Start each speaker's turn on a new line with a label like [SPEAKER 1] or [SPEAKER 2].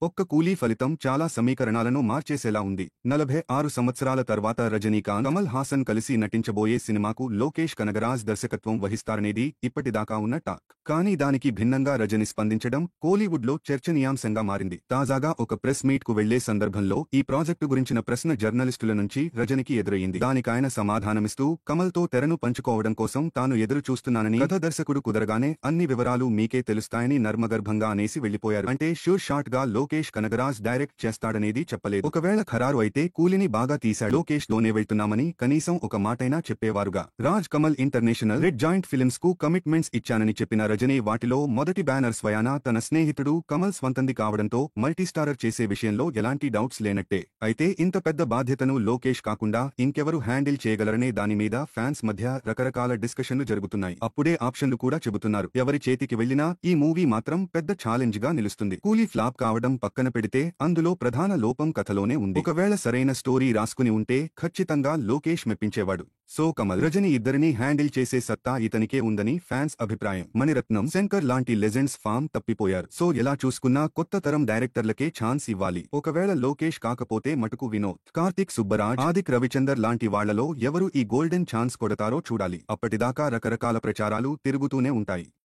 [SPEAKER 1] ఒక్క కూలీ ఫలితం చాలా సమీకరణాలను మార్చేసేలా ఉంది. 46 సంవత్సరాల తర్వాత రజనీకాంత్, కమల్ హాసన్ కలిసి నటించబోయే సినిమాకు లోకేష్ కనగరాజ్ దర్శకత్వం వహిస్తారనేది ఇప్పటిదాకా ఉన్న టాక్. కానీ దానికి భిన్నంగా రజని స్పందించడం కోలీవుడ్లో చర్చనీయాంశంగా మారింది. తాజాగా ఒక ప్రెస్ మీట్ కు వెళ్లే సందర్భంలో ఈ ప్రాజెక్టు గురించిన ప్రశ్న జర్నలిస్టుల నుంచి రజనికి ఎదురయ్యింది. దానికాయన సమాధానమిస్తూ, కమల్తో తెరను పంచుకోవడం కోసం తాను ఎదురు చూస్తున్నానని, కథ దర్శకుడు కుదరగానే అన్ని వివరాలు మీకే తెలుస్తాయని నర్మగర్భంగా అనేసి వెళ్లిపోయారు. అంటే షూర్ షాట్ గా లోకేష్ కనగరాజ్ డైరెక్ట్ చేస్తాడనేది చెప్పలేదు. ఒకవేళ ఖరారు అయితే కూలీని బాగా తీశాడు, లోకేష్ లోనే వెళ్తున్నామని కనీసం ఒక మాటైనా చెప్పేవారుగా. Raj Kamal international red giant films కు కమిట్మెంట్స్ ఇచ్చానని చెప్పిన రజనీ వాటిలో మొదటి బ్యానర్ స్వయానా తన స్నేహితుడు కమల్ స్వంతంది కావడంతో మల్టీస్టారర్ చేసే విషయంలో ఎలాంటి డౌట్స్ లేనట్టే. అయితే ఇంత పెద్ద బాధ్యతను లోకేష్ కాకుండా ఇంకెవరు హ్యాండిల్ చేయగలరనే దాని మీద ఫ్యాన్స్ మధ్య రకరకాల డిస్కషన్లు జరుగుతున్నాయి. అప్పుడే ఆప్షన్లు కూడా చెబుతున్నారు. ఎవరి చేతికి వెళ్లినా ఈ మూవీ మాత్రం పెద్ద ఛాలెంజ్ గా నిలుస్తుంది. కూలీ ఫ్లాప్ కావడం పక్కన పెడితే అందులో ప్రధాన లోపం కథలోనే ఉంది. ఒకవేళ సరైన స్టోరీ రాసుకుని ఉంటే ఖచ్చితంగా లోకేష్ మెప్పించేవాడు. సో కమల్, రజని ఇద్దరినీ హ్యాండిల్ చేసే సత్తా ఇతనికే ఉందని ఫ్యాన్స్ అభిప్రాయం. మణిరత్నం, శంకర్ లాంటి లెజెండ్స్ ఫామ్ తప్పిపోయారు. సో ఎలా చూసుకున్నా కొత్త తరం డైరెక్టర్లకే ఛాన్స్ ఇవ్వాలి. ఒకవేళ లోకేష్ కాకపోతే మటుకు వినోద్, కార్తిక్ సుబ్బరాజ్, ఆదిక్ రవిచందర్ లాంటి వాళ్లలో ఎవరు ఈ గోల్డెన్ ఛాన్స్ కొడతారో చూడాలి. అప్పటిదాకా రకరకాల ప్రచారాలు తిరుగుతూనే ఉంటాయి.